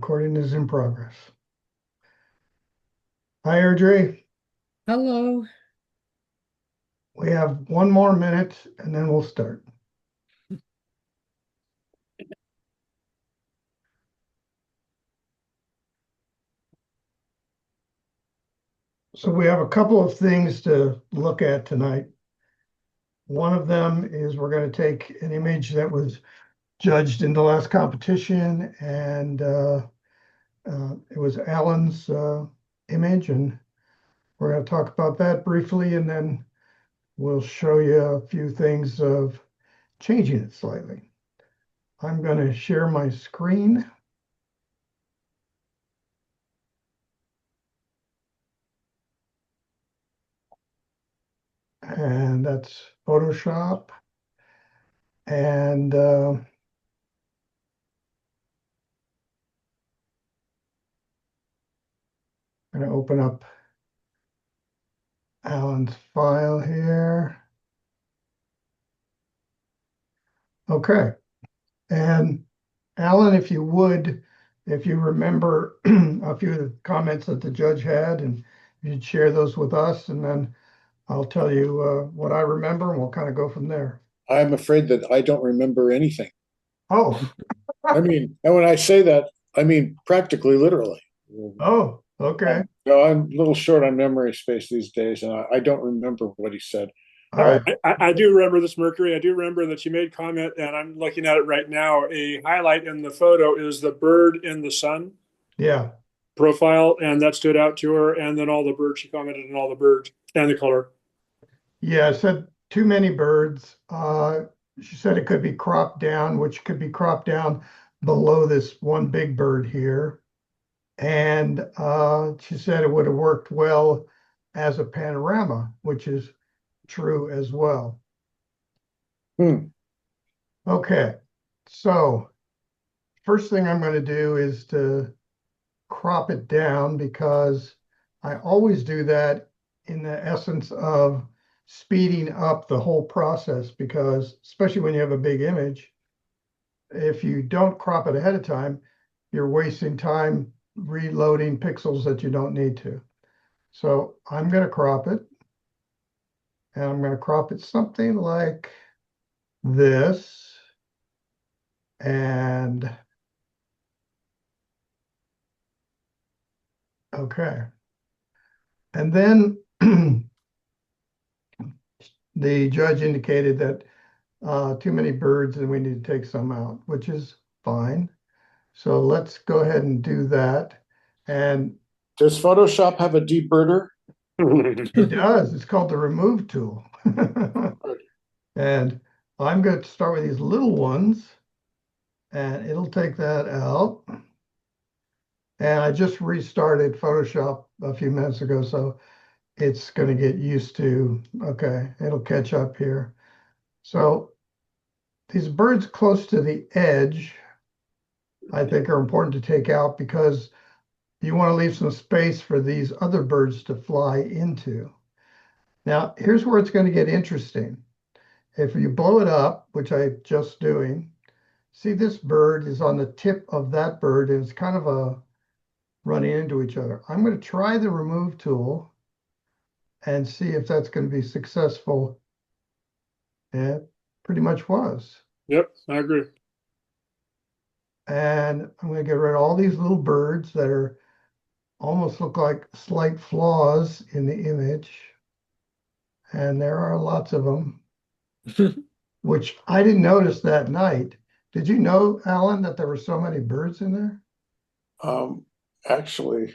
Recording is in progress. Hi, Airdrie. Hello. We have one more minute and then we'll start. So we have a couple of things to look at tonight. One of them is we're going to take an image that was judged in the last competition, and it was Alan's image, and we're going to talk about that briefly, and then we'll show you a few things of changing it slightly. I'm going to share my screen. And that's Photoshop. And I'm going to open up Alan's file here. Okay. And Alan, if you would, if you remember a few of the comments that the judge had, and you'd share those with us, and then I'll tell you what I remember, and we'll kind of go from there. I'm afraid that I don't remember anything. Oh, I mean, and when I say that, I mean practically literally. oh, okay. No, I'm a little short on memory space these days, and I don't remember what he said. All right. I do remember this, Mercury. I do remember that you made comment, and I'm looking at it right now. A highlight in the photo is the bird in the sun Yeah. profile, and that stood out to her. And then all the birds, she commented on all the birds and the color. Yeah, I said too many birds. She said it could be cropped down, which could be cropped down below this one big bird here. And she said it would have worked well as a panorama, which is true as well. Okay, so first thing I'm going to do is to crop it down, because I always do that in the essence of speeding up the whole process, because especially when you have a big image, if you don't crop it ahead of time, you're wasting time reloading pixels that you don't need to. So I'm going to crop it, and I'm going to crop it something like this. And okay. And then the judge indicated that too many birds and we need to take some out, which is fine. So let's go ahead and do that. And Does Photoshop have a debirder? it does. It's called the remove tool. And I'm going to start with these little ones, and it'll take that out. And I just restarted Photoshop a few minutes ago, so it's going to get used to, okay, it'll catch up here. So these birds close to the edge, I think, are important to take out, because you want to leave some space for these other birds to fly into. Now, here's where it's going to get interesting. If you blow it up, which I'm just doing, see, this bird is on the tip of that bird, and it's kind of a running into each other. I'm going to try the remove tool and see if that's going to be successful. It pretty much was. Yep, I agree. And I'm going to get rid of all these little birds that are almost look like slight flaws in the image. And there are lots of them, which I didn't notice that night. Did you know, Alan, that there were so many birds in there? Actually,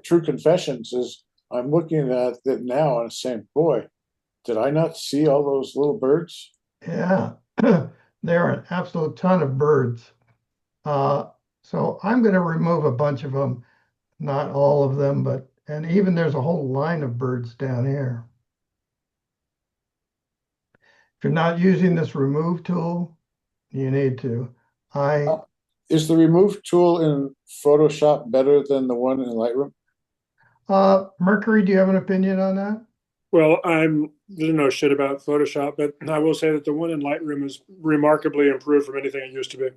true confessions is I'm looking at it now and saying, boy, did I not see all those little birds? Yeah, there are an absolute ton of birds. So I'm going to remove a bunch of them, not all of them, but, and even there's a whole line of birds down here. If you're not using this remove tool, you need to. Is the remove tool in Photoshop better than the one in Lightroom? Mercury, do you have an opinion on that? Well, I'm there's no shit about Photoshop, but I will say that the one in Lightroom is remarkably improved from anything it used to be.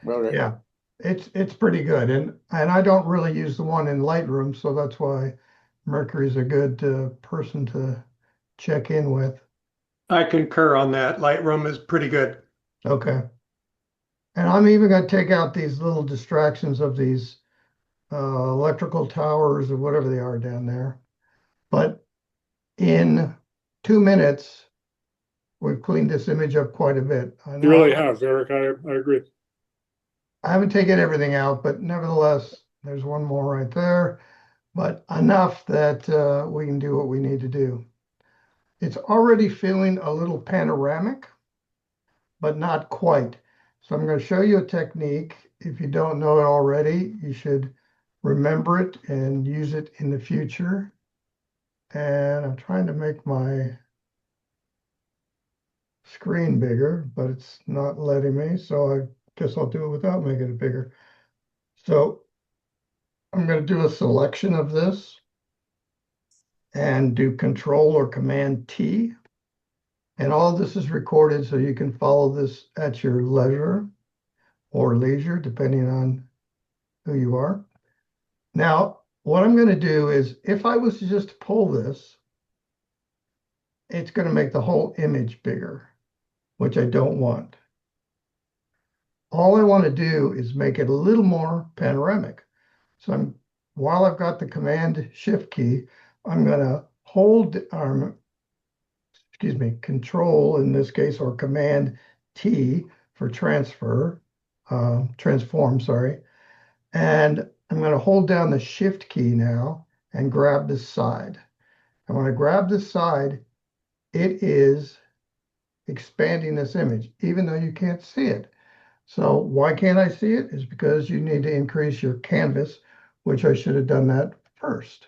Okay. Yeah. It's pretty good, and I don't really use the one in Lightroom, so that's why Mercury's a good person to check in with. I concur on that. Lightroom is pretty good. Okay. And I'm even going to take out these little distractions of these electrical towers or whatever they are down there. But in 2 minutes, we've cleaned this image up quite a bit. You really have, Eric. I agree. I haven't taken everything out, but nevertheless, there's one more right there, but enough that we can do what we need to do. It's already feeling a little panoramic, but not quite. So I'm going to show you a technique. If you don't know it already, you should remember it and use it in the future. And I'm trying to make my screen bigger, but it's not letting me. So I guess I'll do it without making it bigger. So I'm going to do a selection of this and do Control or Command T. And all this is recorded so you can follow this at your leisure or leisure, depending on who you are. Now, what I'm going to do is if I was to just pull this, it's going to make the whole image bigger, which I don't want. All I want to do is make it a little more panoramic. So while I've got the Command Shift key, I'm going to hold Control in this case, or Command T for transform, sorry. And I'm going to hold down the Shift key now and grab this side. And when I grab this side, it is expanding this image, even though you can't see it. So why can't I see it? Is because you need to increase your canvas, which I should have done that first.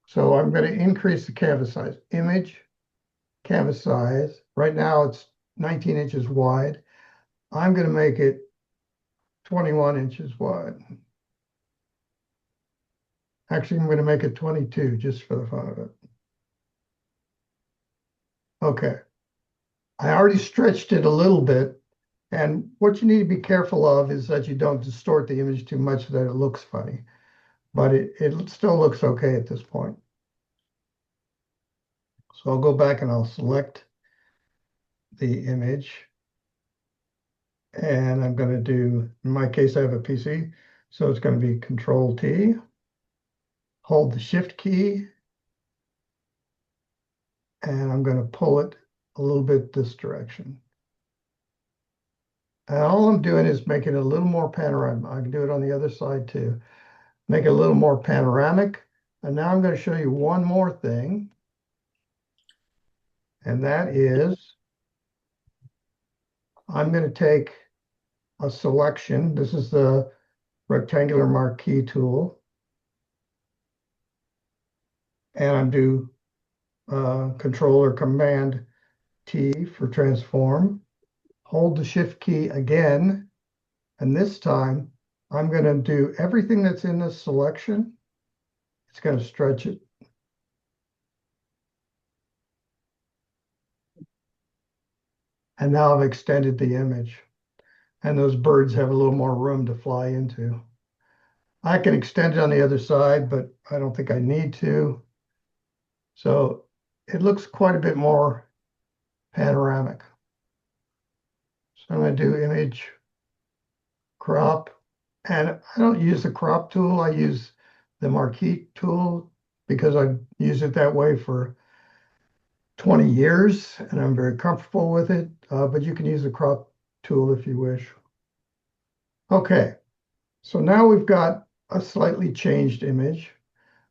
So I'm going to increase the canvas size. Image, canvas size. Right now it's 19 inches wide. I'm going to make it 21 inches wide. Actually, I'm going to make it 22 just for the fun of it. Okay. I already stretched it a little bit. And what you need to be careful of is that you don't distort the image too much so that it looks funny. But it still looks okay at this point. So I'll go back and I'll select the image. And I'm going to do, in my case, I have a PC. So it's going to be Control T. Hold the Shift key. And I'm going to pull it a little bit this direction. And all I'm doing is making it a little more panoramic. I can do it on the other side too. Make it a little more panoramic. And now I'm going to show you one more thing. And that is, I'm going to take a selection. This is the rectangular marquee tool. And I'm do Control or Command T for transform. Hold the Shift key again. And this time, I'm going to do everything that's in this selection. It's going to stretch it. And now I've extended the image. And those birds have a little more room to fly into. I can extend it on the other side, but I don't think I need to. So it looks quite a bit more panoramic. So I'm going to do image crop. And I don't use the crop tool. I use the marquee tool because I've used it that way for 20 years and I'm very comfortable with it. But you can use the crop tool if you wish. Okay, so now we've got a slightly changed image.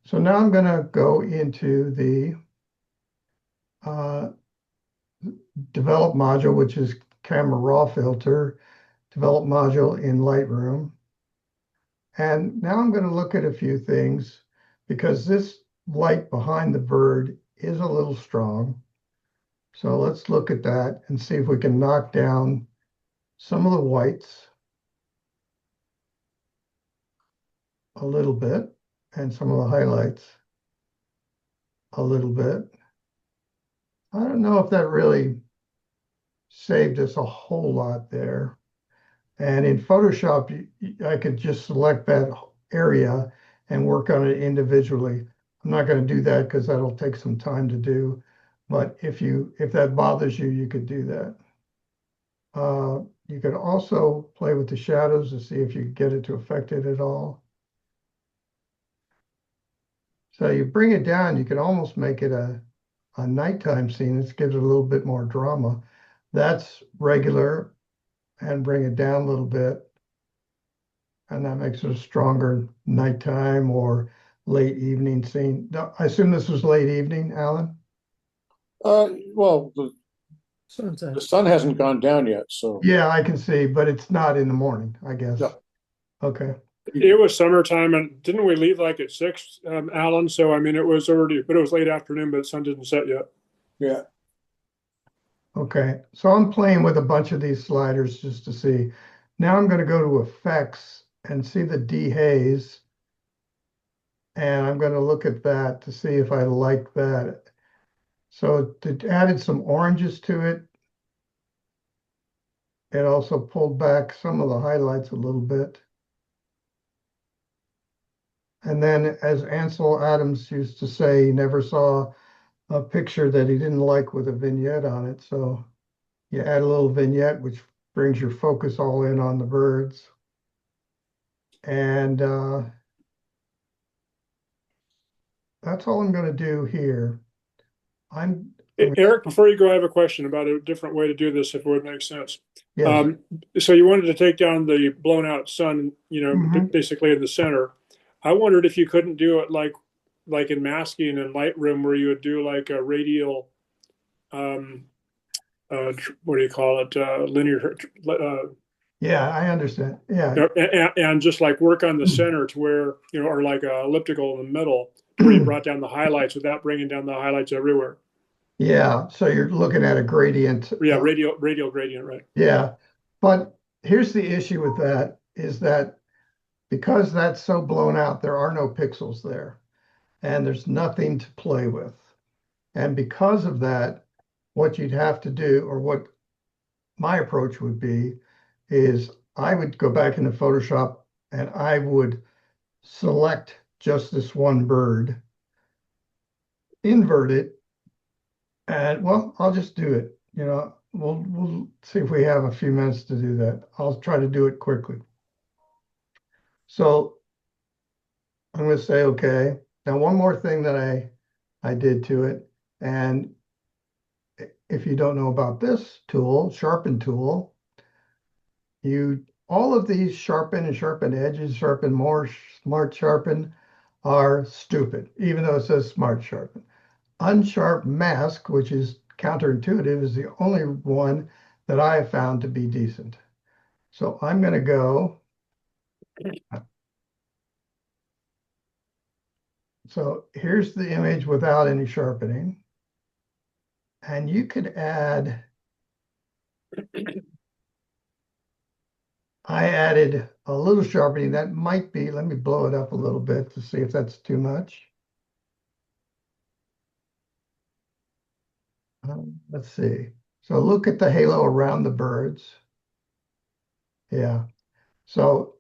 So now I'm going to go into the develop module, which is camera raw filter, develop module in Lightroom. And now I'm going to look at a few things because this light behind the bird is a little strong. So let's look at that and see if we can knock down some of the whites a little bit and some of the highlights a little bit. I don't know if that really saved us a whole lot there. And in Photoshop, I could just select that area and work on it individually. I'm not going to do that because that'll take some time to do. But if that bothers you, you could do that. You could also play with the shadows to see if you get it to affect it at all. So you bring it down, you can almost make it a nighttime scene. This gives it a little bit more drama. That's regular, and bring it down a little bit. And that makes it a stronger nighttime or late evening scene. I assume this was late evening, Alan? Well, Sunset. the sun hasn't gone down yet, so Yeah, I can see, but it's not in the morning, I guess. No. Okay. It was summertime, and didn't we leave like at 6, Alan? So I mean, it was already, but it was late afternoon, but the sun didn't set yet. yeah. Okay. So I'm playing with a bunch of these sliders just to see. Now I'm going to go to effects and see the dehaze. And I'm going to look at that to see if I like that. So it added some oranges to it. It also pulled back some of the highlights a little bit. And then, as Ansel Adams used to say, he never saw a picture that he didn't like with a vignette on it. So you add a little vignette, which brings your focus all in on the birds. And that's all I'm going to do here. I'm Eric, before you go, I have a question about a different way to do this, if it would make sense. yes. So you wanted to take down the blown out sun, Mhm. basically in the center. I wondered if you couldn't do it like in masking in Lightroom, where you would do like a radial, what do you call it, linear, Yeah, I understand. Yeah. and just like work on the center to where, or like a elliptical in the middle, to where you brought down the highlights without bringing down the highlights everywhere. Yeah. So you're looking at a gradient. Yeah, radial gradient, right? Yeah. But here's the issue with that is that because that's so blown out, there are no pixels there and there's nothing to play with. And because of that, what you'd have to do, or what my approach would be, is I would go back into Photoshop and I would select just this one bird, invert it, and well, I'll just do it. We'll see if we have a few minutes to do that. I'll try to do it quickly. So I'm going to say okay. Now, one more thing that I did to it, and if you don't know about this tool, sharpen tool, all of these sharpen and sharpen edges, sharpen more, smart sharpen are stupid, even though it says smart sharpen. Unsharp mask, which is counterintuitive, is the only one that I have found to be decent. So I'm going to go. So here's the image without any sharpening. And you could add, I added a little sharpening. That might be, let me blow it up a little bit to see if that's too much. Let's see. So look at the halo around the birds. Yeah. So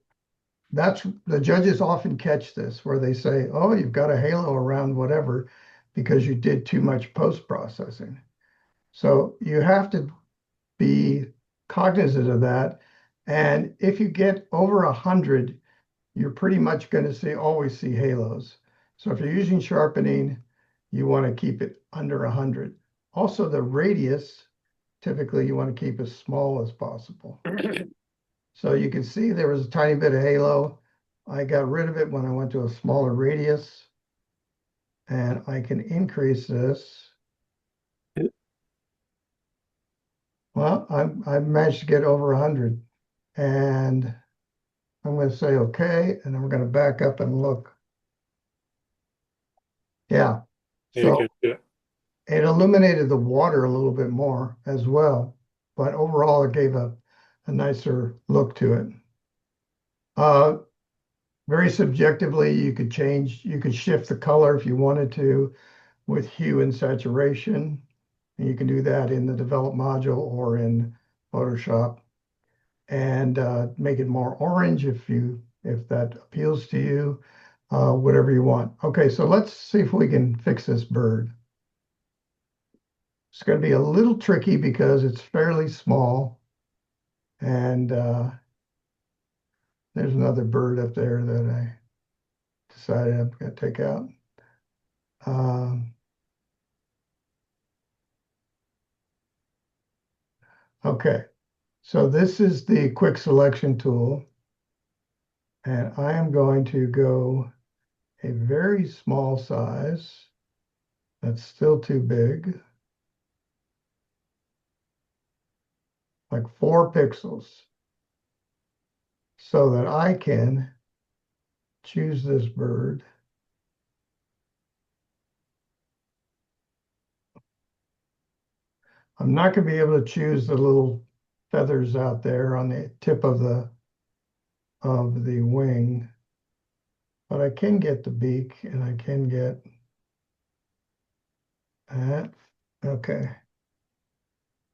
that's the judges often catch this where they say, oh, you've got a halo around whatever because you did too much post-processing. So you have to be cognizant of that. And if you get over 100, you're pretty much going to always see halos. So if you're using sharpening, you want to keep it under 100. Also, the radius, typically you want to keep as small as possible. So you can see there was a tiny bit of halo. I got rid of it when I went to a smaller radius. And I can increase this. Well, I managed to get over 100. And I'm going to say okay, and I'm going to back up and look. Yeah. So Yeah. it illuminated the water a little bit more as well, but overall it gave a nicer look to it. Very subjectively, you could shift the color if you wanted to with hue and saturation. And you can do that in the develop module or in Photoshop. and make it more orange if that appeals to you, whatever you want. Okay, so let's see if we can fix this bird. It's going to be a little tricky because it's fairly small, and there's another bird up there that I decided I'm going to take out. Um, okay, so this is the quick selection tool, and I am going to go a very small size. That's still too big, like 4 pixels, so that I can choose this bird. I'm not going to be able to choose the little feathers out there on the tip of the wing, but I can get the beak and I can get that. Okay.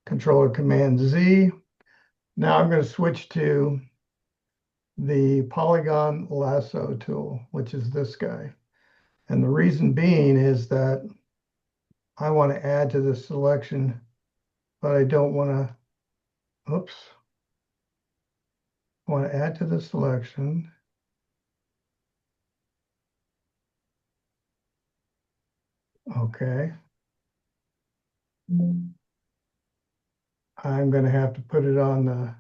Controller Command Z. Now I'm going to switch to the polygon lasso tool, which is this guy. And the reason being is that I want to add to this selection, but I don't want to, oops, I want to add to the selection. Okay. I'm going to have to put it on the,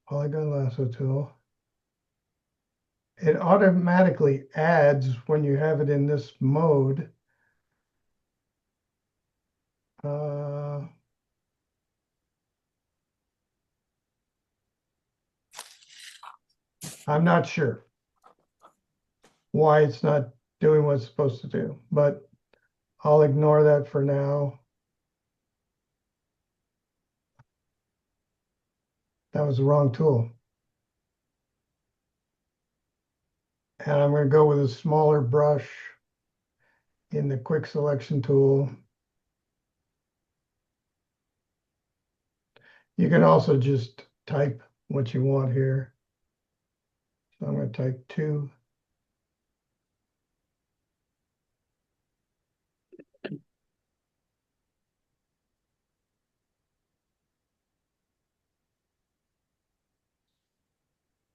polygon lasso tool. It automatically adds when you have it in this mode. Uh, I'm not sure why it's not doing what it's supposed to do, but I'll ignore that for now. That was the wrong tool. And I'm going to go with a smaller brush in the quick selection tool. You can also just type what you want here. So I'm going to type 2.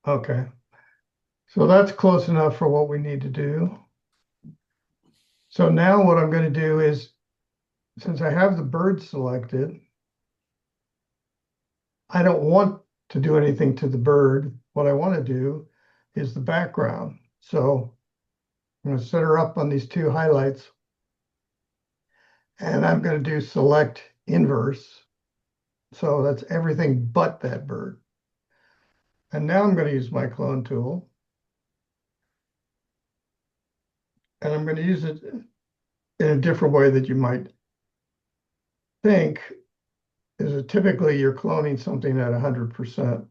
Okay. So that's close enough for what we need to do. So now what I'm going to do is, since I have the bird selected, I don't want to do anything to the bird. What I want to do is the background. So I'm going to set her up on these 2 highlights, and I'm going to do select inverse. So that's everything but that bird. And now I'm going to use my clone tool. And I'm going to use it in a different way that you might think, is that typically you're cloning something at 100%.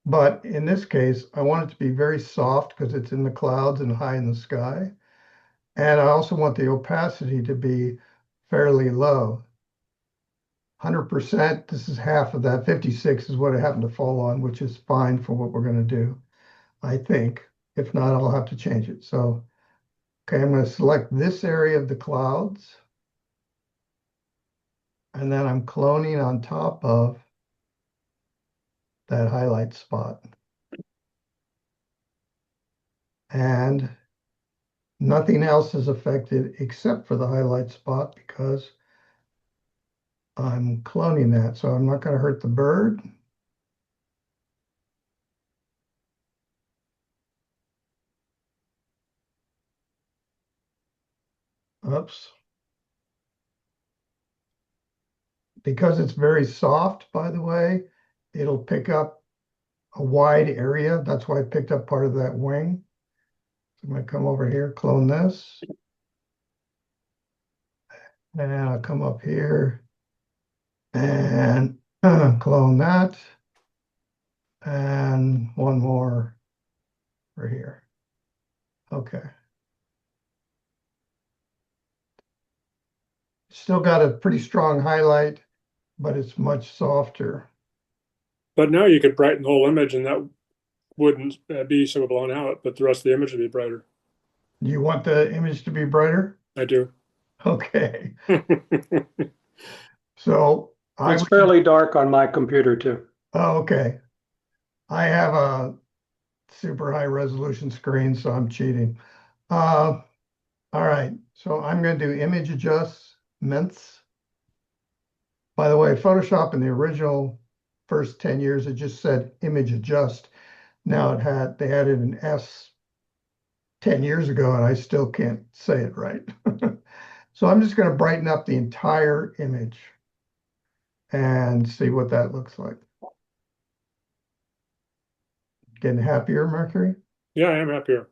But in this case, I want it to be very soft because it's in the clouds and high in the sky. And I also want the opacity to be fairly low. 100%, this is half of that. 56 is what it happened to fall on, which is fine for what we're going to do, I think. If not, I'll have to change it. So, okay, I'm going to select this area of the clouds. And then I'm cloning on top of that highlight spot. And nothing else is affected except for the highlight spot because I'm cloning that. So I'm not going to hurt the bird. Oops. Because it's very soft, by the way, it'll pick up a wide area. That's why I picked up part of that wing. So I'm going to come over here, clone this. And I'll come up here and clone that. And one more for here. Okay. still got a pretty strong highlight, but it's much softer. But now you could brighten the whole image and that wouldn't be so blown out, but the rest of the image would be brighter. Do you want the image to be brighter? I do. Okay. So I It's would, fairly dark on my computer too. oh, okay. I have a super high resolution screen, so I'm cheating. All right. So I'm going to do image adjustments. By the way, Photoshop in the original first 10 years, it just said image adjust. Now they added an S 10 years ago, and I still can't say it right. So I'm just going to brighten up the entire image and see what that looks like. Getting happier, Mercury? Yeah, I am happier.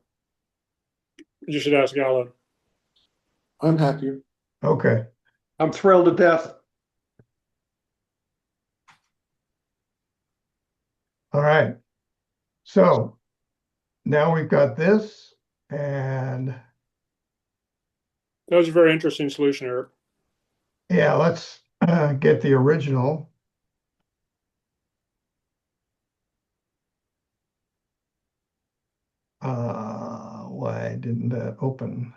You should ask Alan. I'm happier. Okay. I'm thrilled to death. All right. So now we've got this, and That was a very interesting solution, Eric. yeah, let's get the original. Why didn't that open?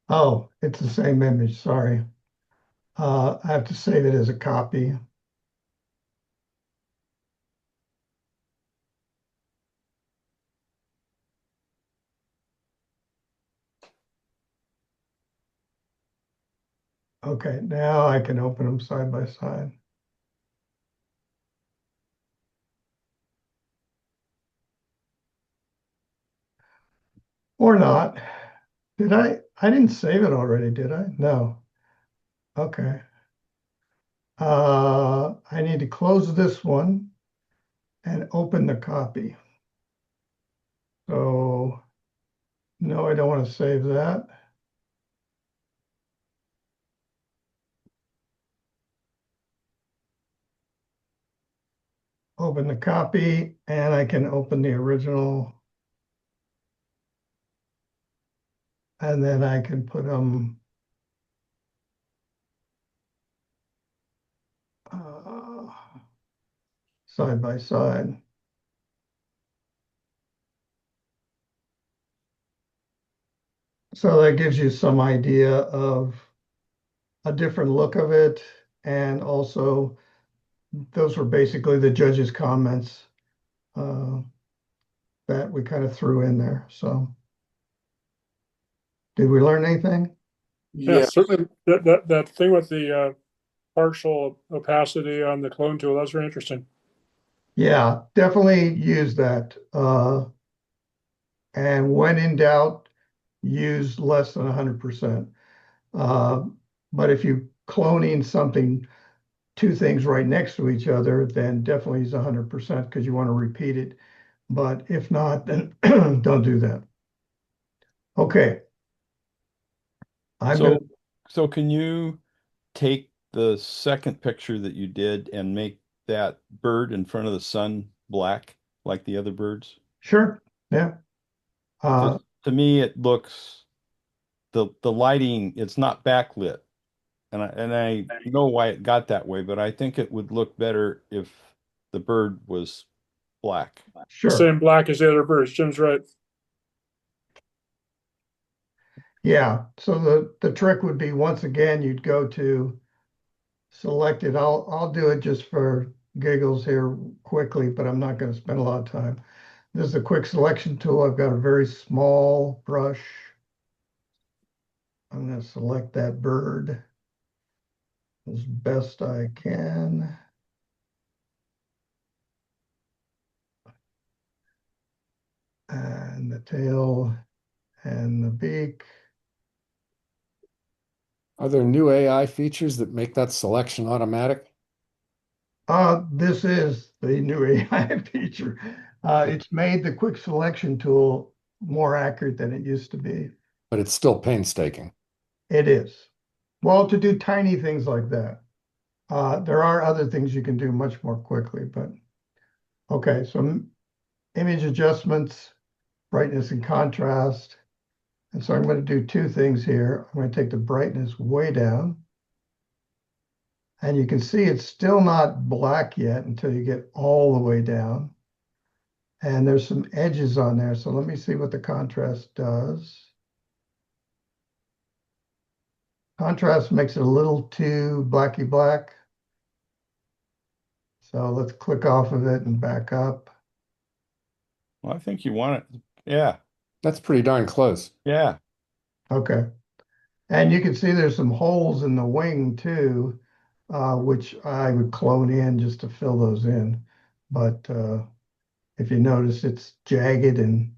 Oh, it's the same image. Sorry. I have to save it as a copy. Okay, now I can open them side by side. Or not. Did I? I didn't save it already, did I? No. Okay. I need to close this one and open the copy. So, no, I don't want to save that. Open the copy, and I can open the original. And then I can put them side by side. So that gives you some idea of a different look of it. And also, those were basically the judge's comments that we kind of threw in there. So, did we learn anything? Yeah, Yeah, certainly that thing with the partial opacity on the clone tool, that's very interesting. Yeah, definitely use that. And when in doubt, use less than 100%. But if you cloning something, two things right next to each other, then definitely use 100% because you want to repeat it. But if not, then don't do that. Okay. I'm So, gonna, so can you take the second picture that you did and make that bird in front of the sun black like the other birds? sure. Yeah. Uh, Because to me, it looks the lighting, it's not backlit. And I know why it got that way, but I think it would look better if the bird was black. The sure. same black as the other birds. Jim's right. Yeah. So the trick would be once again, you'd go to select it. I'll do it just for giggles here quickly, but I'm not going to spend a lot of time. This is a quick selection tool. I've got a very small brush. I'm going to select that bird as best I can. And the tail and the beak. Are there new AI features that make that selection automatic? This is the new AI feature. It's made the quick selection tool more accurate than it used to be. But it's still painstaking. It is. Well, to do tiny things like that. There are other things you can do much more quickly, but okay, so image adjustments, brightness and contrast. And so I'm going to do two things here. I'm going to take the brightness way down. And you can see it's still not black yet until you get all the way down. And there's some edges on there. So let me see what the contrast does. Contrast makes it a little too blacky black. So let's click off of it and back up. Well, I think you want it. Yeah, That's pretty darn close. yeah. Okay. And you can see there's some holes in the wing too, which I would clone in just to fill those in. But if you notice, it's jagged, and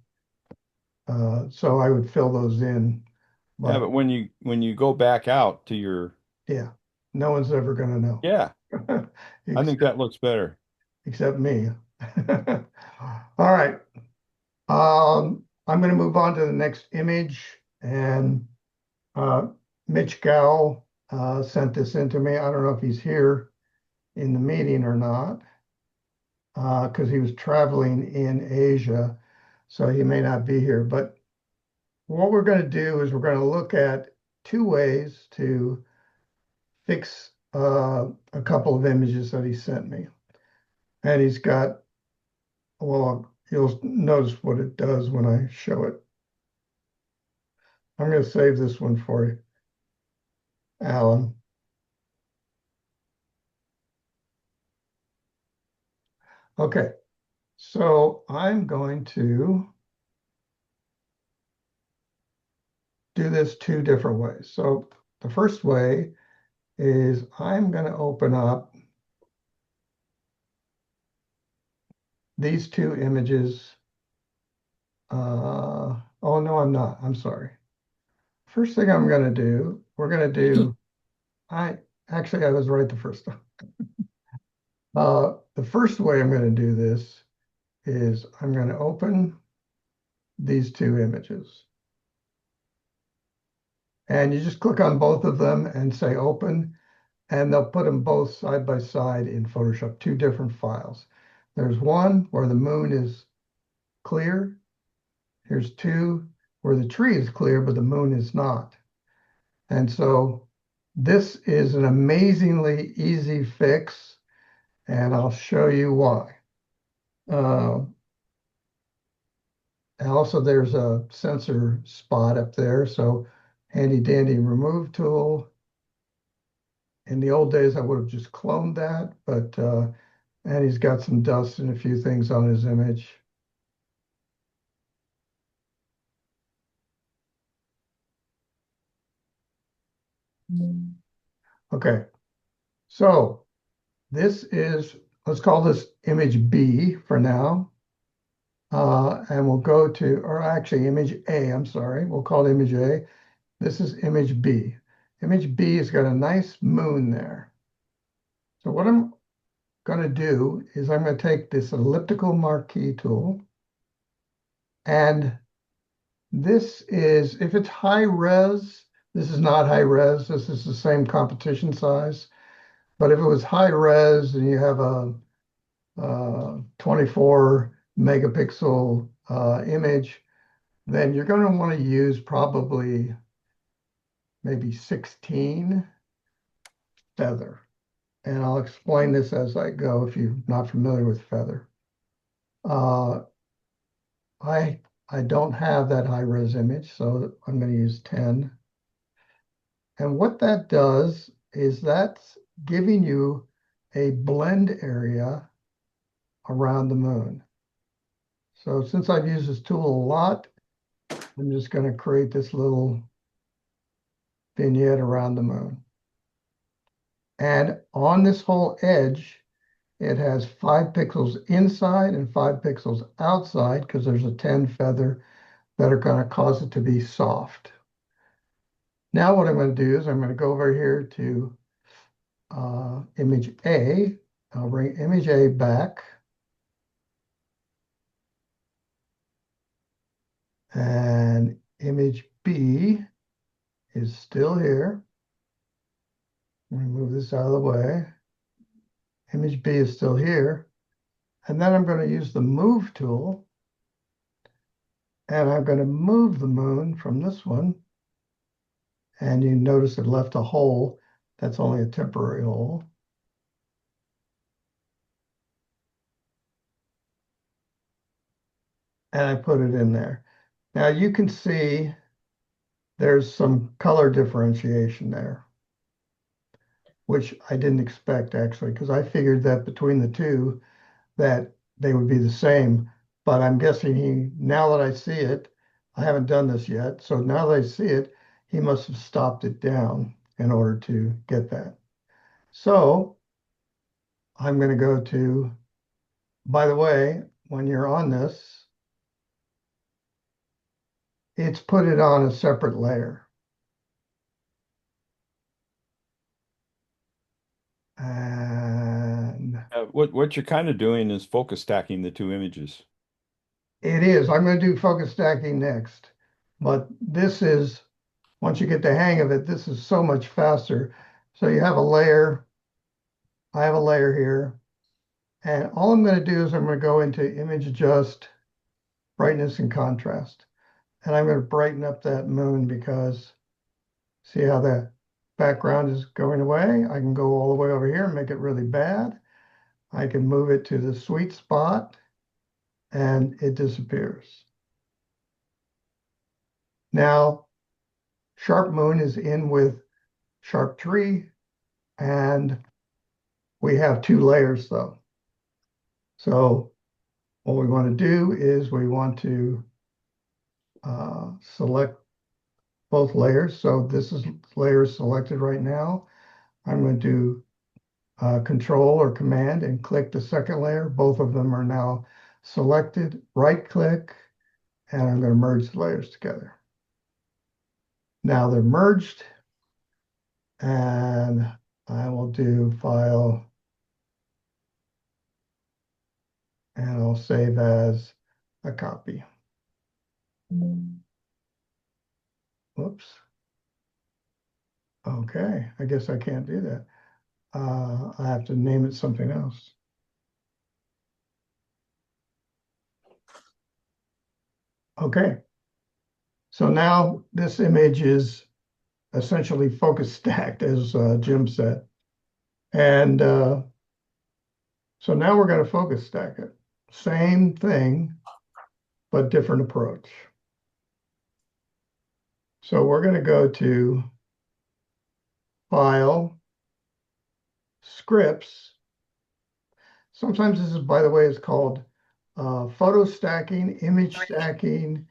so I would fill those in. Yeah, but when you go back out to your Yeah, no one's ever going to know. yeah, I think that looks better. Except me. All right. I'm going to move on to the next image, and Mitch Gow sent this in to me. I don't know if he's here in the meeting or not, because he was traveling in Asia, so he may not be here. But what we're going to do is we're going to look at two ways to fix a couple of images that he sent me. And he's got, well, you'll notice what it does when I show it. I'm going to save this one for you, Alan. Okay, so I'm going to do this two different ways. So the first way is I'm going to open up these two images. Oh, no, I'm not. I'm sorry. First thing I'm going to do, we're going to do, I was right the first time. The first way I'm going to do this is I'm going to open these two images. And you just click on both of them and say open, and they'll put them both side by side in Photoshop, two different files. There's one where the moon is clear. Here's two where the tree is clear, but the moon is not. And so this is an amazingly easy fix, and I'll show you why. And also there's a sensor spot up there, so handy dandy remove tool. In the old days, I would have just cloned that, but and he's got some dust and a few things on his image. Okay, so this is, let's call this image B for now. And we'll go to, or actually image A, I'm sorry, we'll call it image A. This is image B. Image B has got a nice moon there. So what I'm going to do is I'm going to take this elliptical marquee tool, and this is, if it's high res, this is not high res, this is the same competition size. But if it was high res and you have a 24 megapixel image, then you're going to want to use probably maybe 16 feather. And I'll explain this as I go if you're not familiar with feather. Uh, I don't have that high res image, so I'm going to use 10. And what that does is that's giving you a blend area around the moon. So since I've used this tool a lot, I'm just going to create this little vignette around the moon. And on this whole edge, it has 5 pixels inside and 5 pixels outside, because there's a 10 feather that are going to cause it to be soft. Now what I'm going to do is I'm going to go over here to image A. I'll bring image A back. And image B is still here. Let me move this out of the way. Image B is still here. And then I'm going to use the move tool. And I'm going to move the moon from this one. And you notice it left a hole. That's only a temporary hole. And I put it in there. Now you can see there's some color differentiation there, which I didn't expect actually, because I figured that between the two that they would be the same. But I'm guessing now that I see it, I haven't done this yet. So now that I see it, he must have stopped it down in order to get that. So I'm going to go to, by the way, when you're on this, it's put it on a separate layer. And What you're kind of doing is focus stacking the two images. it is. I'm going to do focus stacking next. But this is, once you get the hang of it, this is so much faster. So you have a layer. I have a layer here. And all I'm going to do is I'm going to go into image adjust, brightness and contrast. And I'm going to brighten up that moon because see how the background is going away? I can go all the way over here and make it really bad. I can move it to the sweet spot and it disappears. Now, Sharp Moon is in with Sharp Tree, and we have two layers though. So what we want to do is we want to select both layers. So this is layer selected right now. I'm going to do Control or Command and click the second layer. Both of them are now selected. Right click, and I'm going to merge the layers together. Now they're merged, and I will do File, and I'll save as a copy. Whoops. Okay, I guess I can't do that. I have to name it something else. Okay. So now this image is essentially focus stacked, as Jim said. And so now we're going to focus stack it. Same thing, but different approach. So we're going to go to File, Scripts. Sometimes this is, by the way, it's called photo stacking, image stacking.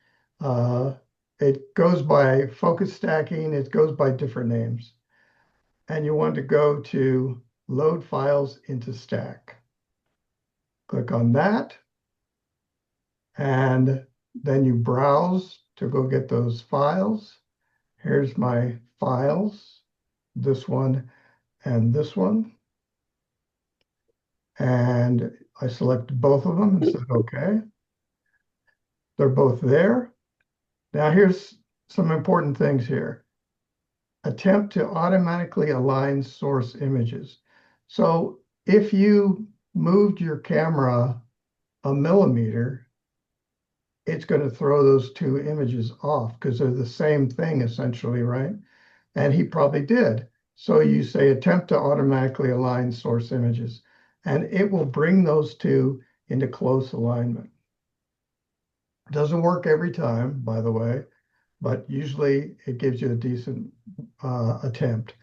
It goes by focus stacking. It goes by different names. And you want to go to Load Files into Stack. Click on that. And then you browse to go get those files. Here's my files, this one and this one. And I selected both of them and said, okay. They're both there. Now here's some important things here. Attempt to automatically align source images. So if you moved your camera a millimeter, it's going to throw those two images off because they're the same thing essentially, right? And he probably did. So you say attempt to automatically align source images, and it will bring those two into close alignment. Doesn't work every time, by the way, but usually it gives you a decent attempt.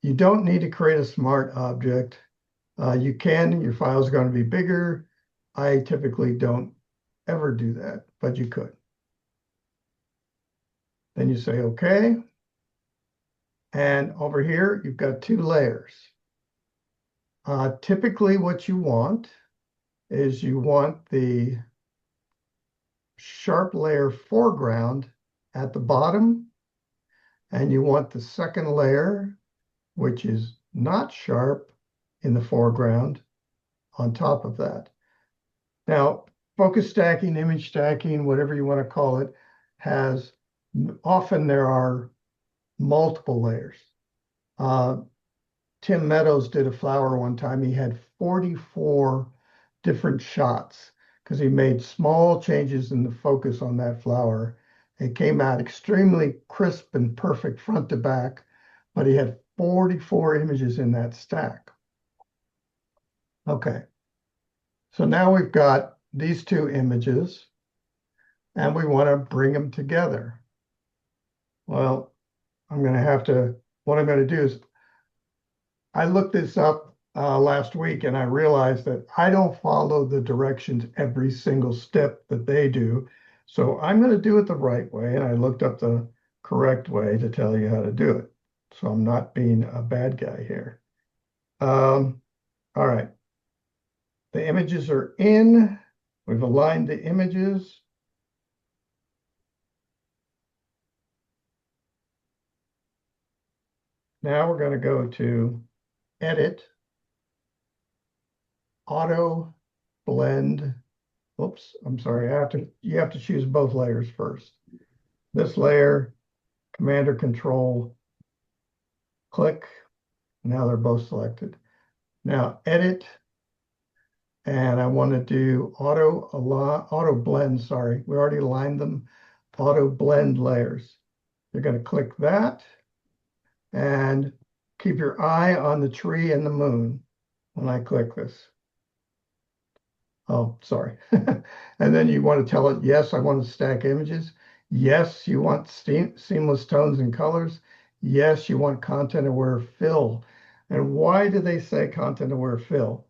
You don't need to create a smart object. You can, your file is going to be bigger. I typically don't ever do that, but you could. Then you say, okay. And over here, you've got two layers. Typically what you want is you want the sharp layer foreground at the bottom, and you want the second layer, which is not sharp, in the foreground on top of that. Now, focus stacking, image stacking, whatever you want to call it, has, often there are multiple layers. Uh, Tim Meadows did a flower one time. He had 44 different shots because he made small changes in the focus on that flower. It came out extremely crisp and perfect front to back, but he had 44 images in that stack. Okay, so now we've got these two images and we want to bring them together. Well, I'm going to have to, what I'm going to do is I looked this up last week and I realized that I don't follow the directions every single step that they do. So I'm going to do it the right way. And I looked up the correct way to tell you how to do it. So I'm not being a bad guy here. All right. The images are in. We've aligned the images. Now we're going to go to Edit, Auto Blend. Oops, I'm sorry. You have to choose both layers first. This layer, Command or Control, click. Now they're both selected. Now Edit, and I want to do Auto Blend. Sorry, we already aligned them. Auto Blend layers. You're going to click that, and keep your eye on the tree and the moon when I click this. Oh, sorry. And then you want to tell it, yes, I want to stack images. Yes, you want seamless tones and colors. Yes, you want content-aware fill. And why do they say content-aware fill?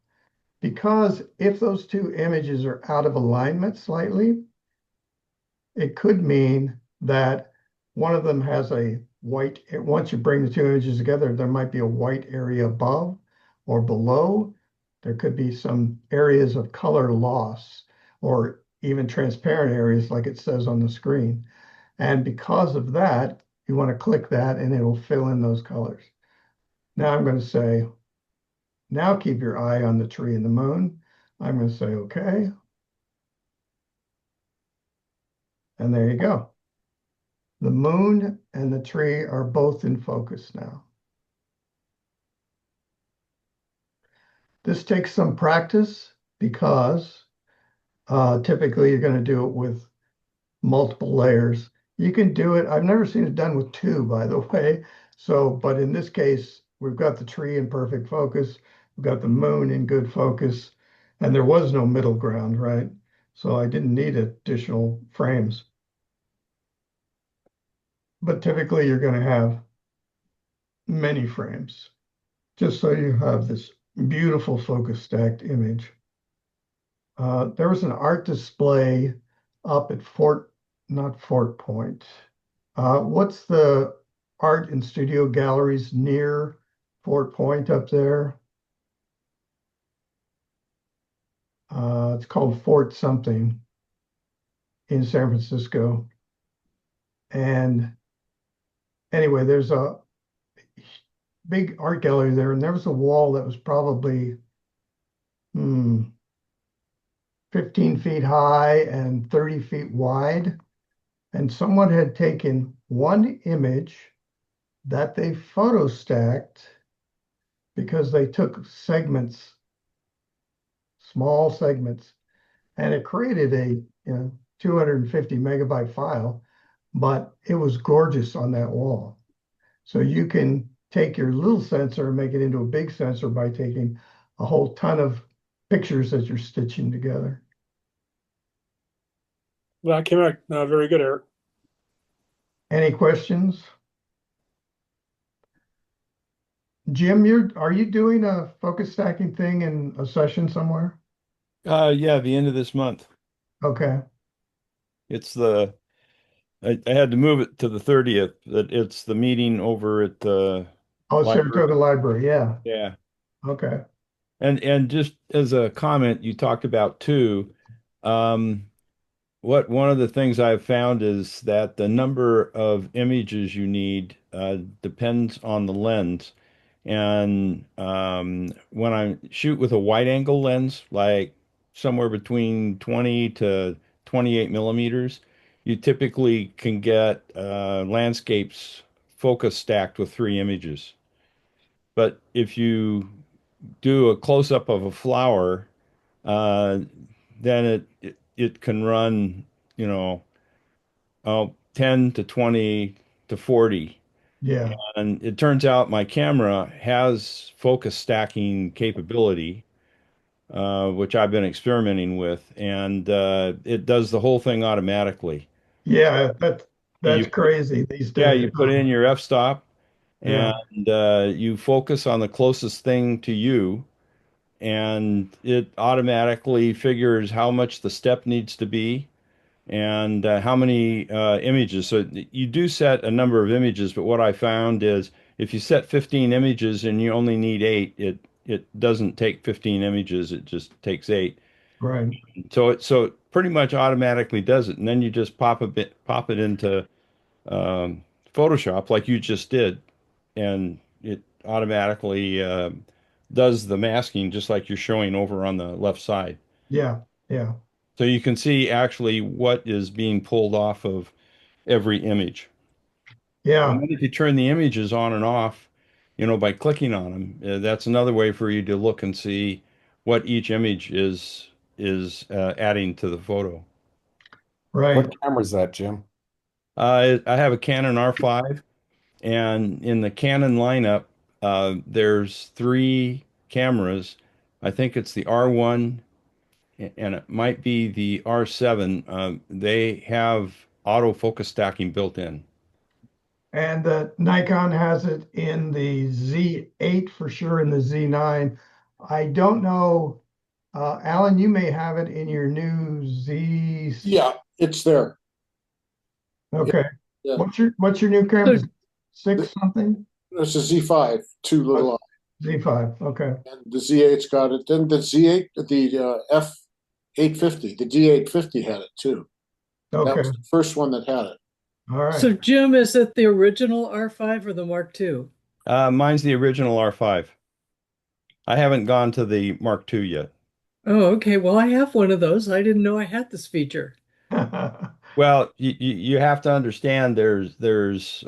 Because if those two images are out of alignment slightly, it could mean that one of them has a white, once you bring the two images together, there might be a white area above or below. There could be some areas of color loss or even transparent areas like it says on the screen. And because of that, you want to click that and it'll fill in those colors. Now I'm going to say, now keep your eye on the tree and the moon. I'm going to say, okay. And there you go. The moon and the tree are both in focus now. This takes some practice because typically you're going to do it with multiple layers. You can do it. I've never seen it done with two, by the way. So, but in this case, we've got the tree in perfect focus. We've got the moon in good focus, and there was no middle ground, right? So I didn't need additional frames. But typically you're going to have many frames, just so you have this beautiful focus stacked image. There was an art display up at not Fort Point. What's the art and studio galleries near Fort Point up there? It's called Fort something in San Francisco. And anyway, there's a big art gallery there, and there was a wall that was probably 15 feet high and 30 feet wide. And someone had taken one image that they photo stacked because they took segments, small segments, and it created a 250 megabyte file, but it was gorgeous on that wall. So you can take your little sensor and make it into a big sensor by taking a whole ton of pictures that you're stitching together. That came out very good, Eric. Any questions? Jim, are you doing a focus stacking thing in a session somewhere? Yeah, the end of this month. Okay. It's I had to move it to the 30th. It's the meeting over at the Oh, library. Saratoga Library. Yeah. Yeah. Okay. And just as a comment, you talked about too, um, one of the things I've found is that the number of images you need depends on the lens. And when I shoot with a wide angle lens, like somewhere between 20 to 28 millimeters, you typically can get landscapes focus stacked with 3 images. But if you do a close up of a flower, uh, then it can run, you know, 10 to 20 to 40. Yeah. And it turns out my camera has focus stacking capability, which I've been experimenting with, and it does the whole thing automatically. Yeah, that's You, crazy these yeah, days. you put in your f-stop Yeah. and you focus on the closest thing to you, and it automatically figures how much the step needs to be and how many images. So you do set a number of images, but what I found is if you set 15 images and you only need 8, it doesn't take 15 images, it just takes 8. Right. So it pretty much automatically does it, and then you just pop it into Photoshop like you just did, and it automatically does the masking just like you're showing over on the left side. Yeah. Yeah. So you can see actually what is being pulled off of every image. And Yeah. then if you turn the images on and off, by clicking on them, that's another way for you to look and see what each image is adding to the photo. Right. What camera is that, Jim? I have a Canon R5, and in the Canon lineup, there's 3 cameras. I think it's the R1 and it might be the R7. They have autofocus stacking built in. And the Nikon has it in the Z8 for sure, in the Z9. I don't know, Alan, you may have it in your new Z. Yeah, it's there. Yeah, Okay. yeah. What's your new camera? So, Six something? It's a Z5, two little Z5. Okay. and the Z8's got it. Then the Z8, the F850, the D850 had it too. That Okay. was the first one that had it. All right. so Jim, is it the original R5 or the Mark II? Mine's the original R5. I haven't gone to the Mark II yet. Oh, okay. Well, I have one of those. I didn't know I had this feature. Well, you have to understand there's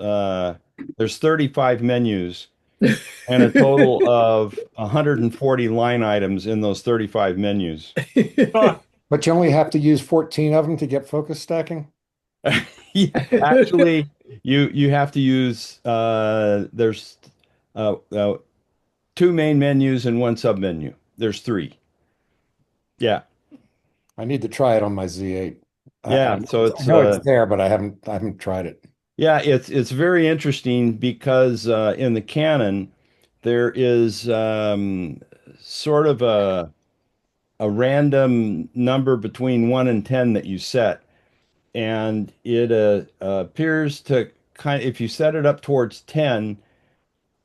35 menus and a total of 140 line items in those 35 menus. But you only have to use 14 of them to get focus stacking? Yeah, actually, you have to use there's uh, uh, 2 main menus and 1 submenu. There's 3. Yeah, I need to try it on my Z8. yeah. So I it's know it's there, but I haven't tried it. yeah, it's very interesting because in the Canon there is sort of a random number between 1 and 10 that you set, and it appears to if you set it up towards 10,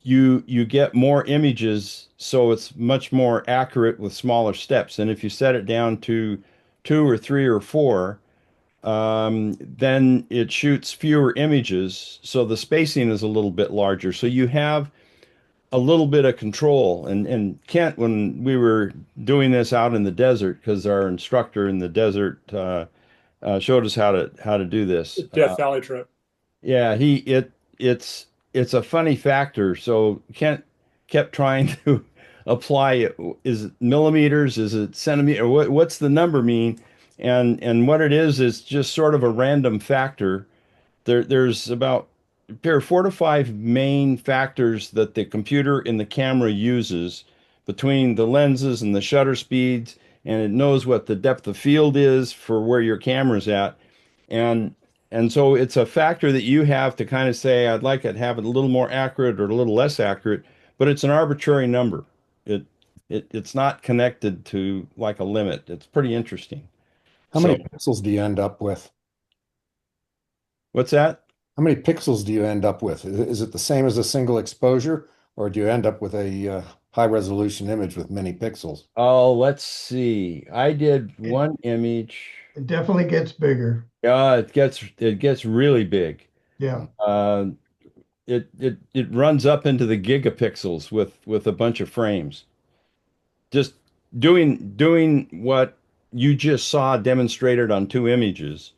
you get more images, so it's much more accurate with smaller steps. And if you set it down to 2 or 3 or 4, then it shoots fewer images, so the spacing is a little bit larger. So you have a little bit of control. And Kent, when we were doing this out in the desert, because our instructor in the desert showed us how to do this. Death Valley trip. Yeah, it's a funny factor. So Kent kept trying to apply it. Is it millimeters? Is it centimeter? What's the number mean? And what it is just sort of a random factor. There's about there are 4 to 5 main factors that the computer in the camera uses between the lenses and the shutter speeds, and it knows what the depth of field is for where your camera's at. And and so it's a factor that you have to kind of say, I'd like it to have it a little more accurate or a little less accurate, but it's an arbitrary number. It it's not connected to like a limit. It's pretty interesting. How many So pixels do you end up with? what's that? How many pixels do you end up with? Is it the same as a single exposure, or do you end up with a high resolution image with many pixels? Oh, let's see. I did It, one image. it definitely gets bigger. It gets really big. Yeah. Uh, it runs up into the gigapixels with a bunch of frames. Just doing what you just saw demonstrated on 2 images.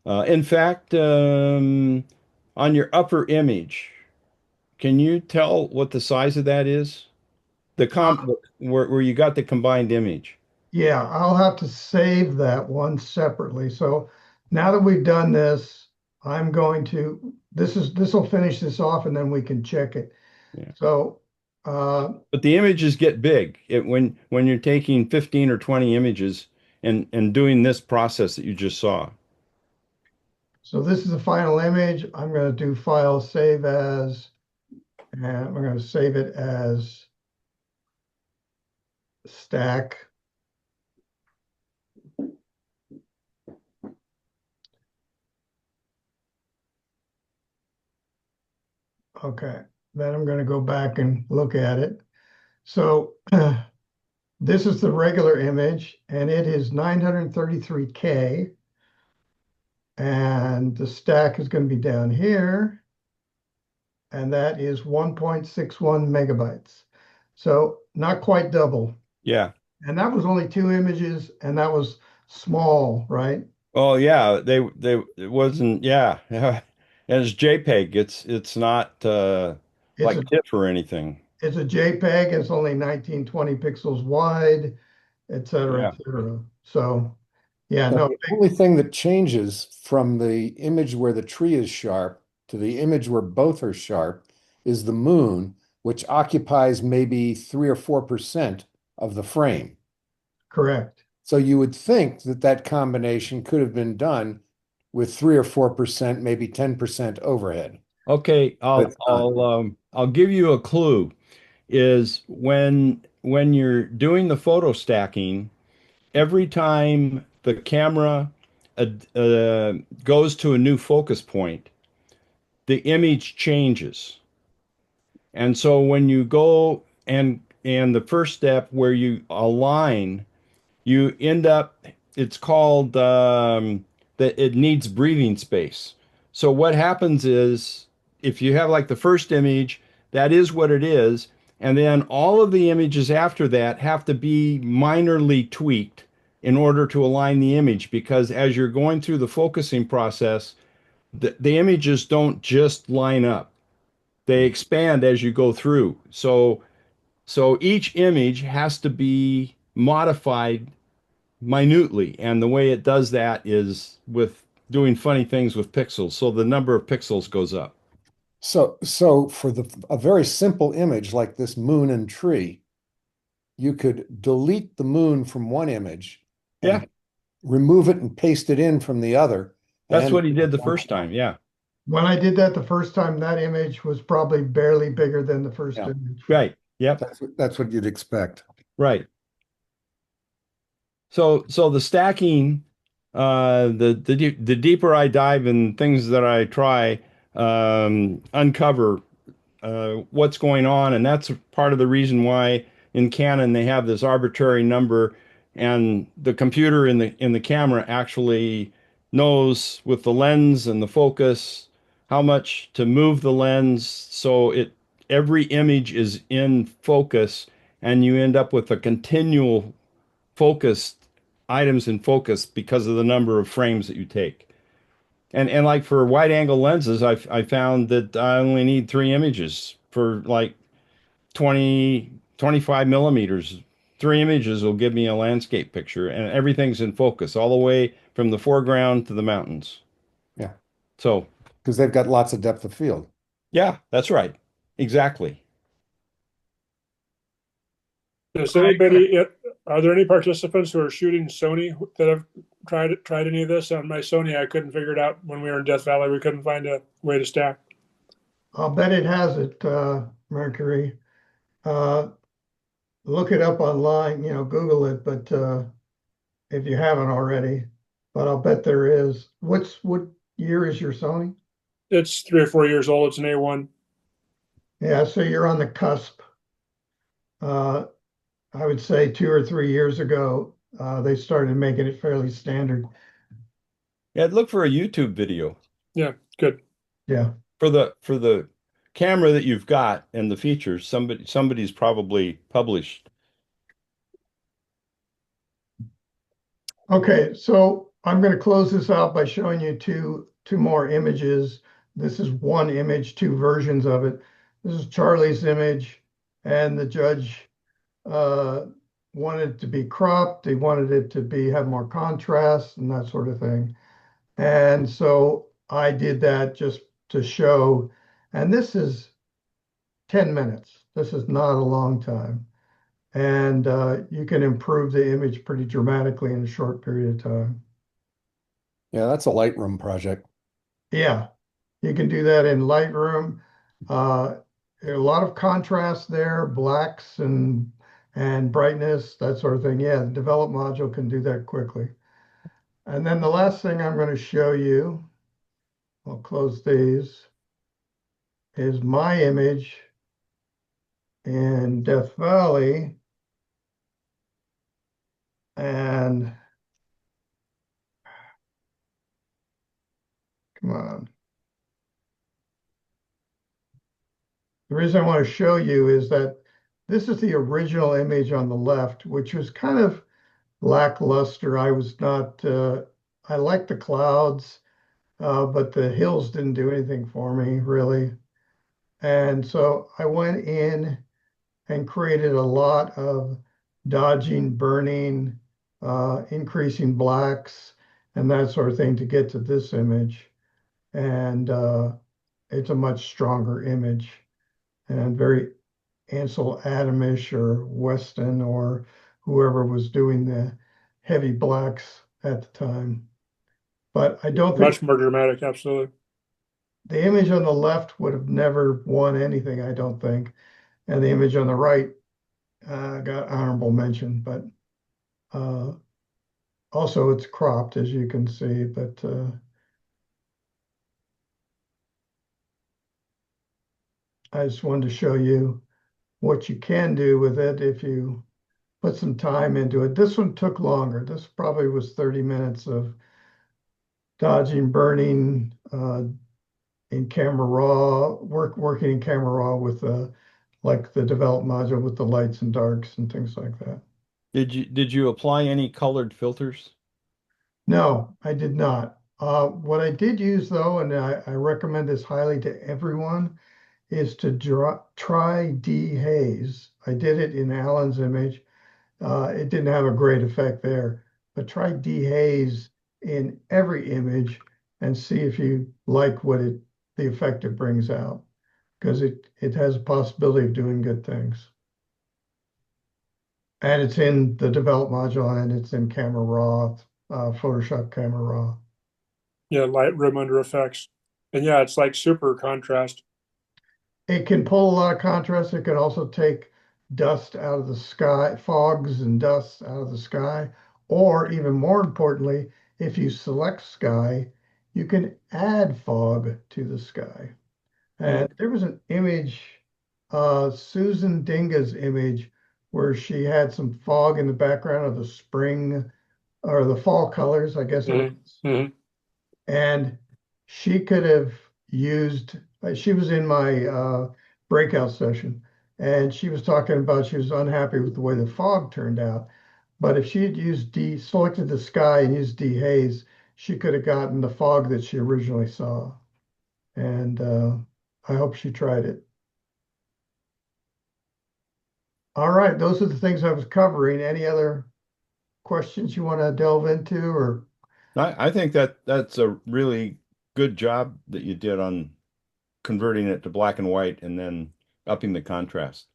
In fact, on your upper image, can you tell what the size of that is? The comp where you got the combined image. Yeah, I'll have to save that one separately. So now that we've done this, I'm going to, this will finish this off and then we can check it. Yeah. So, But the images get big. When you're taking 15 or 20 images and doing this process that you just saw. so this is the final image. I'm going to do file save as, and we're going to save it as stack. Okay, then I'm going to go back and look at it. So this is the regular image and it is 933K. And the stack is going to be down here. And that is 1.61 megabytes. So not quite double. Yeah. And that was only 2 images and that was small, right? Oh yeah, they it wasn't yeah. Yeah. And it's JPEG. It's not It's like a TIFF or anything. it's a JPEG, it's only 1920 pixels wide, et cetera, Yeah. et cetera. So yeah, Now, no, the only thing that changes from the image where the tree is sharp to the image where both are sharp is the moon, which occupies maybe 3 or 4% of the frame. correct. So you would think that that combination could have been done with 3 or 4%, maybe 10% overhead. Okay, But it's not. I'll give you a clue. Is when you're doing the photo stacking, every time the camera goes to a new focus point, the image changes. And so when you go and the first step where you align, you end up, it's called that it needs breathing space. So what happens is if you have like the first image, that is what it is. And then all of the images after that have to be minorly tweaked in order to align the image because as you're going through the focusing process, the images don't just line up. They expand as you go through. So each image has to be modified minutely. And the way it does that is with doing funny things with pixels. So the number of pixels goes up. So for a very simple image like this moon and tree, you could delete the moon from one image Yeah, and remove it and paste it in from the other. that's And what he did the first time. Yeah, When I did that the first time, that image was probably barely bigger than the first yeah, image. right. Yep, that's what you'd expect. right. So the stacking, the deeper I dive in things that I try, uncover what's going on, and that's part of the reason why in Canon they have this arbitrary number, and the computer in the camera actually knows with the lens and the focus how much to move the lens so it every image is in focus, and you end up with a continual focused items in focus because of the number of frames that you take. And like for wide angle lenses, I found that I only need 3 images for like 25 millimeters. 3 images will give me a landscape picture, and everything's in focus all the way from the foreground to the mountains. Yeah, So, because they've got lots of depth of field. yeah, that's right. Exactly. Does anybody, are there any participants who are shooting Sony that have tried any of this? On my Sony, I couldn't figure it out when we were in Death Valley. We couldn't find a way to stack. I'll bet it has it, Mercury. Uh, Look it up online, Google it, but if you haven't already, but I'll bet there is. What year is your Sony? It's 3 or 4 years old. It's an A1. Yeah, so you're on the cusp. Uh, I would say 2 or 3 years ago, they started making it fairly standard. Yeah, look for a YouTube video Yeah, good. Yeah. for the camera that you've got and the features. Somebody's probably published. Okay, so I'm going to close this out by showing you two more images. This is one image, two versions of it. This is Charlie's image, and the judge uh, wanted it to be cropped. He wanted it to be have more contrast and that sort of thing. And so I did that just to show. And this is 10 minutes. This is not a long time. And you can improve the image pretty dramatically in a short period of time. Yeah, that's a Lightroom project. Yeah, you can do that in Lightroom. A lot of contrast there, blacks and brightness, that sort of thing. Yeah, the develop module can do that quickly. And then the last thing I'm going to show you, I'll close these, is my image in Death Valley. And come on. The reason I want to show you is that this is the original image on the left, which was kind of lackluster. I was not, I liked the clouds, but the hills didn't do anything for me really. And so I went in and created a lot of dodging, burning, increasing blacks, and that sort of thing to get to this image. And it's a much stronger image and very Ansel Adamish or Weston or whoever was doing the heavy blacks at the time. But I don't think Much more dramatic, absolutely. the image on the left would have never won anything, I don't think. And the image on the right got honorable mention, but uh, also it's cropped, as you can see. But I just wanted to show you what you can do with it if you put some time into it. This one took longer. This probably was 30 minutes of dodging, burning in camera raw, working in camera raw with like the develop module with the lights and darks and things like that. Did you apply any colored filters? No, I did not. What I did use though, and I recommend this highly to everyone, is to try dehaze. I did it in Alan's image. It didn't have a great effect there, but try dehaze in every image and see if you like the effect it brings out, because it has a possibility of doing good things. And it's in the develop module and it's in Camera Raw, Photoshop Camera Raw. Yeah, Lightroom under effects. And yeah, it's like super contrast. It can pull a lot of contrast. It can also take dust out of the sky, fogs and dust out of the sky. Or even more importantly, if you select sky, you can add fog to the sky. And there was an image, Susan Dinga's image, where she had some fog in the background of the spring or the fall colors, I guess it Mhm, was. mhm. And she could have used, she was in my breakout session, and she was talking about she was unhappy with the way the fog turned out. But if she had selected the sky and used dehaze, she could have gotten the fog that she originally saw. And I hope she tried it. All right, those are the things I was covering. Any other questions you want to delve into or? I think that's a really good job that you did on converting it to black and white and then upping the contrast.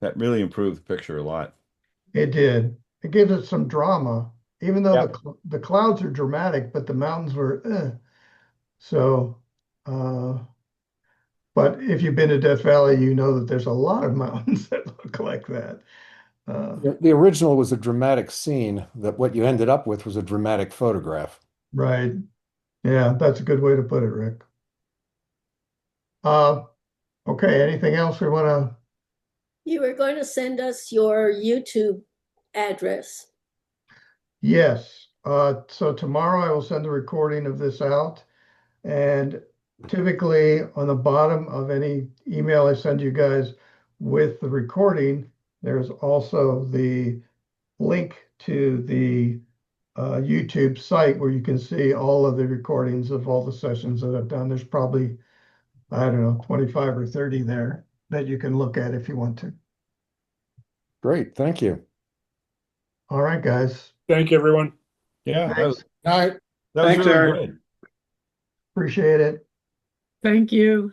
That really improved the picture a lot. It did. It gives it some drama, even though Yeah. the clouds are dramatic, but the mountains were so. Uh, but if you've been to Death Valley, you know that there's a lot of mountains that look like that. The original was a dramatic scene, that what you ended up with was a dramatic photograph. Right. Yeah, that's a good way to put it, Rick. Uh, okay. Anything else we want to? You were going to send us your YouTube address. Yes. So tomorrow I will send a recording of this out. And typically on the bottom of any email I send you guys with the recording, there's also the link to the YouTube site where you can see all of the recordings of all the sessions that I've done. There's probably, I don't know, 25 or 30 there that you can look at if you want to. Great, thank you. All right, guys. Thank you, everyone. Yeah, that Thanks. was, Night. that was Thanks, really Eric. good. Appreciate it. Thank you.